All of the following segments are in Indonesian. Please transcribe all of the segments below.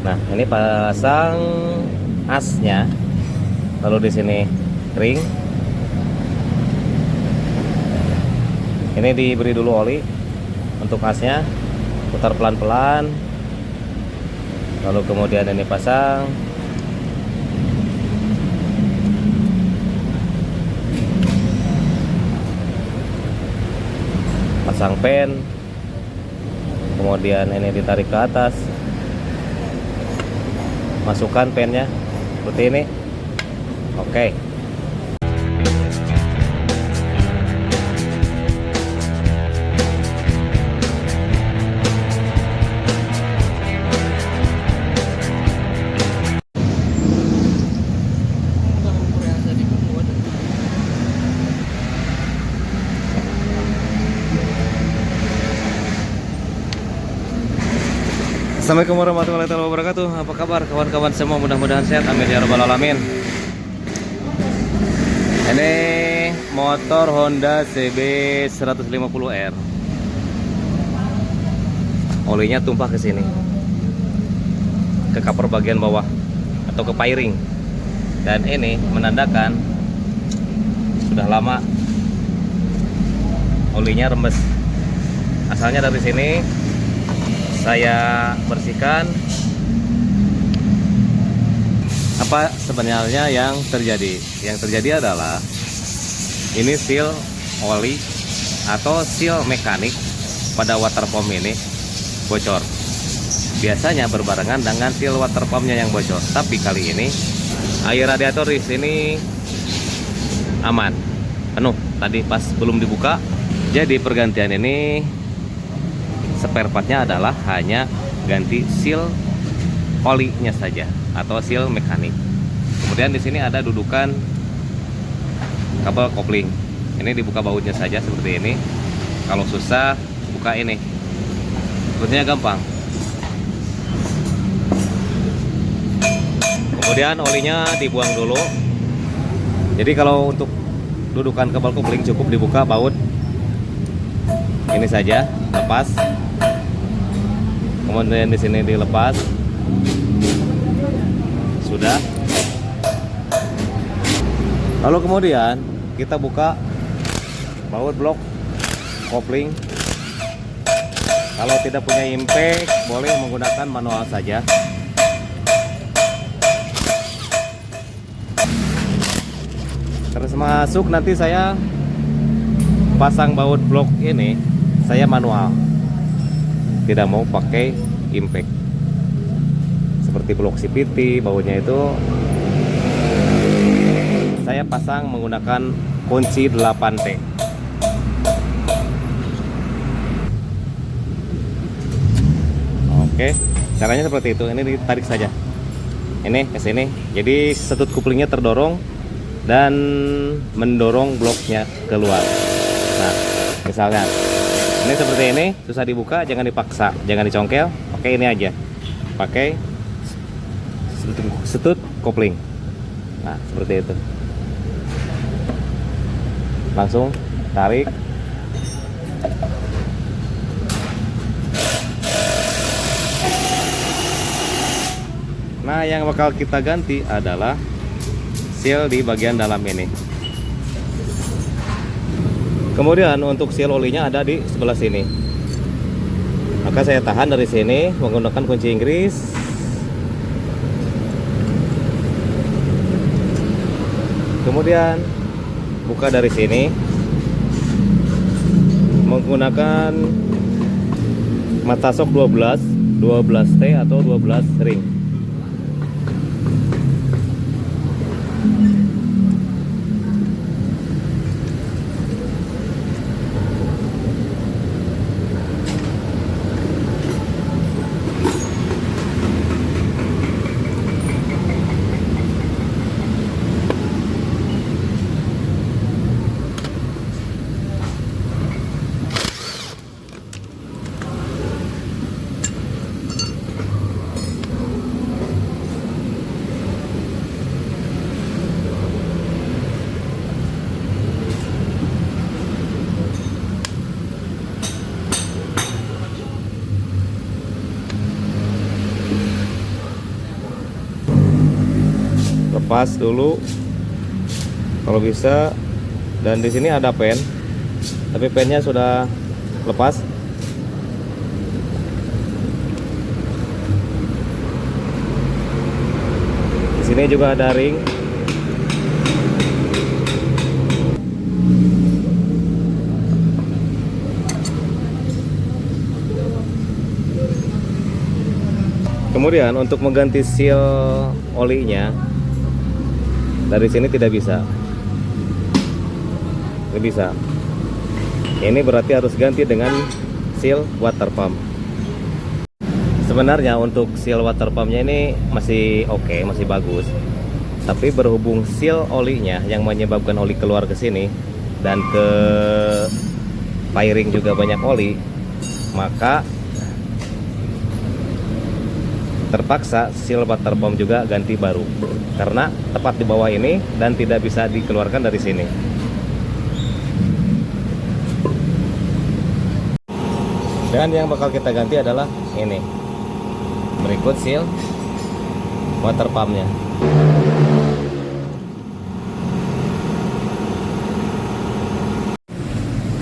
Nah, ini pasang asnya, lalu di sini ring. Ini diberi dulu oli untuk asnya, putar pelan-pelan, lalu kemudian ini pasang. Pasang pen, kemudian ini ditarik ke atas, masukkan pennya seperti ini. Oke. Assalamualaikum warahmatullahi wabarakatuh. Apa kabar kawan-kawan semua? Mudah-mudahan sehat, amin ya rabbal alamin. Ini motor Honda CB 150R. Olinya tumpah ke sini, ke cover bagian bawah atau ke piring. Dan ini menandakan sudah lama olinya rembes. Asalnya dari sini saya bersihkan. Apa sebenarnya yang terjadi? Yang terjadi adalah ini seal oli atau seal mekanik pada water pump ini bocor. Biasanya berbarengan dengan seal water pumpnya yang bocor, tapi kali ini air radiator di sini aman, penuh tadi pas belum dibuka. Jadi pergantian ini spare partnya adalah hanya ganti seal olinya saja atau seal mekanik. Kemudian di sini ada dudukan kabel kopling. Ini dibuka bautnya saja seperti ini. Kalau susah buka ini. Sebetulnya gampang. Kemudian olinya dibuang dulu. Jadi kalau untuk dudukan kabel kopling cukup dibuka baut ini saja, lepas. Kemudian di sini dilepas. Sudah. Lalu kemudian kita buka baut blok kopling. Kalau tidak punya impact, boleh menggunakan manual saja. Terus masuk, nanti saya pasang baut blok ini, saya manual. Tidak mau pakai impact. Seperti blok CVT, bautnya itu saya pasang menggunakan kunci 8T. Oke, caranya seperti itu. Ini ditarik saja. Ini ke sini. Jadi setut kuplingnya terdorong dan mendorong bloknya keluar. Nah, misalnya ini seperti ini, susah dibuka, jangan dipaksa, jangan dicongkel. Oke, ini aja. Pakai setut kopling. Nah, seperti itu. Langsung tarik. Nah, yang bakal kita ganti adalah seal di bagian dalam ini. Kemudian untuk seal olinya ada di sebelah sini. Maka saya tahan dari sini menggunakan kunci Inggris. Kemudian buka dari sini menggunakan mata sok 12T atau 12 ring. lepas dulu kalau bisa. Dan di sini ada pen, tapi pennya sudah lepas. Di sini juga ada ring. Kemudian untuk mengganti seal olinya dari sini tidak bisa. Tidak bisa. Ini berarti harus ganti dengan seal water pump. Sebenarnya untuk seal water pumpnya ini masih oke, masih bagus. Tapi berhubung seal olinya yang menyebabkan oli keluar ke sini dan ke firing juga banyak oli, maka terpaksa seal water pump juga ganti baru karena tepat di bawah ini dan tidak bisa dikeluarkan dari sini. Dan yang bakal kita ganti adalah ini, berikut seal water pumpnya.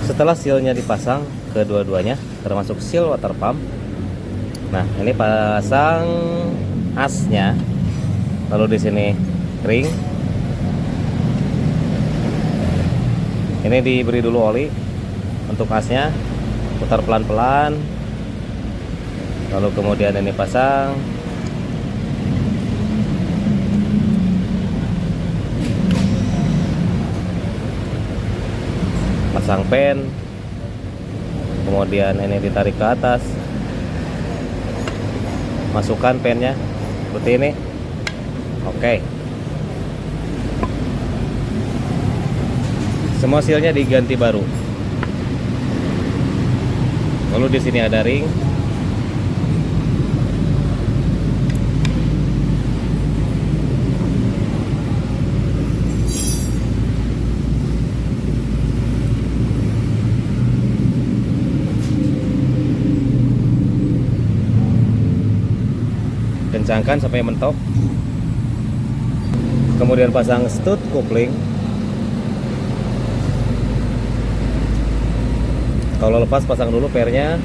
Setelah sealnya dipasang kedua-duanya termasuk seal water pump, nah ini pasang asnya, lalu di sini ring. Ini diberi dulu oli untuk asnya, putar pelan-pelan, lalu kemudian ini pasang. Pasang pen, kemudian ini ditarik ke atas, masukkan pennya seperti ini. Oke, semua sealnya diganti baru. Lalu di sini ada ring. Kencangkan sampai mentok. Kemudian pasang stud coupling. Kalau lepas pasang dulu pernya.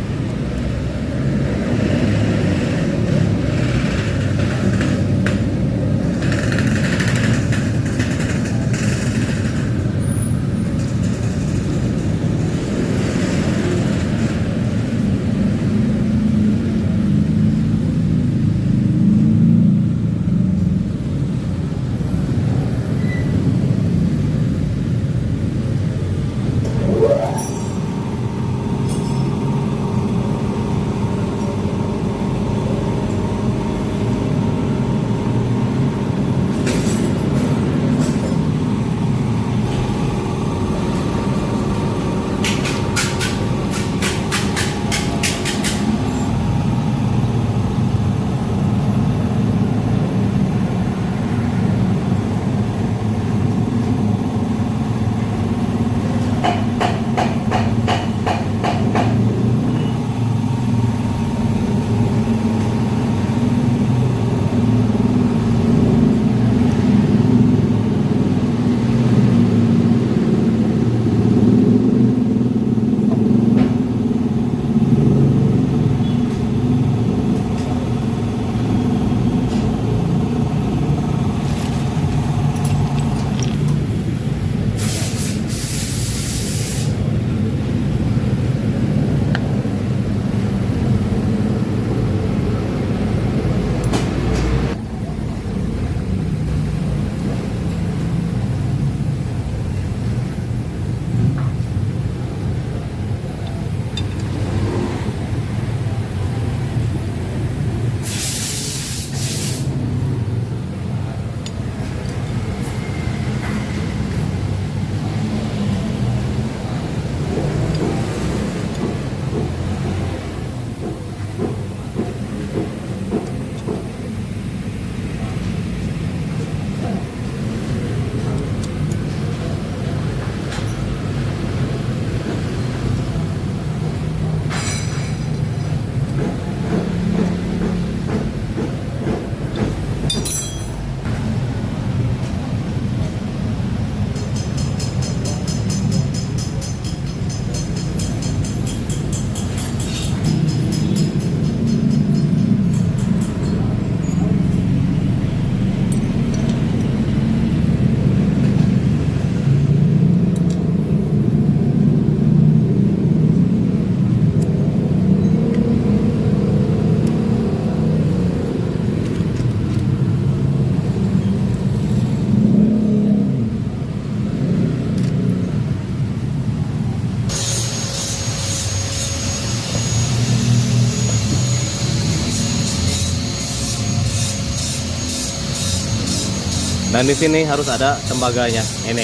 Dan di sini harus ada tembaganya. Ini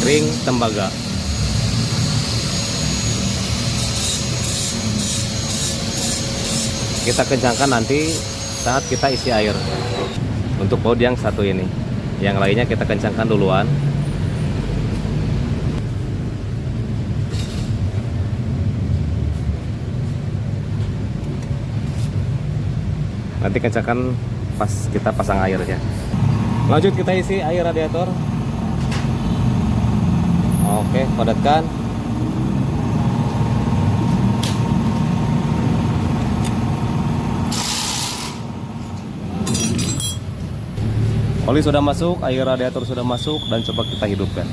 ring tembaga. Kita kencangkan nanti saat kita isi air. Untuk baut yang satu ini, yang lainnya kita kencangkan duluan. Nanti kencangkan pas kita pasang airnya. Lanjut kita isi air radiator. Oke, padatkan. Oli sudah masuk, air radiator sudah masuk, dan coba kita hidupkan.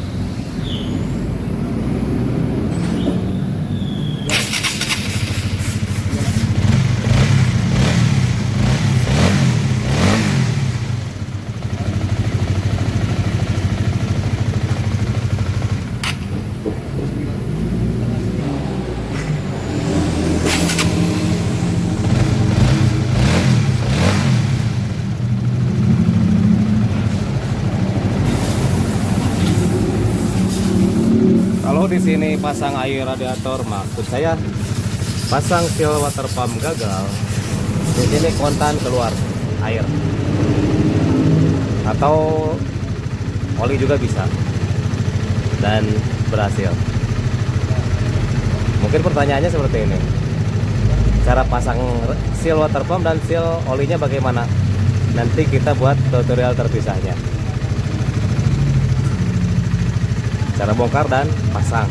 Kalau di sini pasang air radiator, maksud saya pasang seal water pump gagal, di sini kontan keluar air atau oli juga bisa, dan berhasil. Mungkin pertanyaannya seperti ini, cara pasang seal water pump dan seal olinya bagaimana? Nanti kita buat tutorial terpisahnya, cara bongkar dan pasang.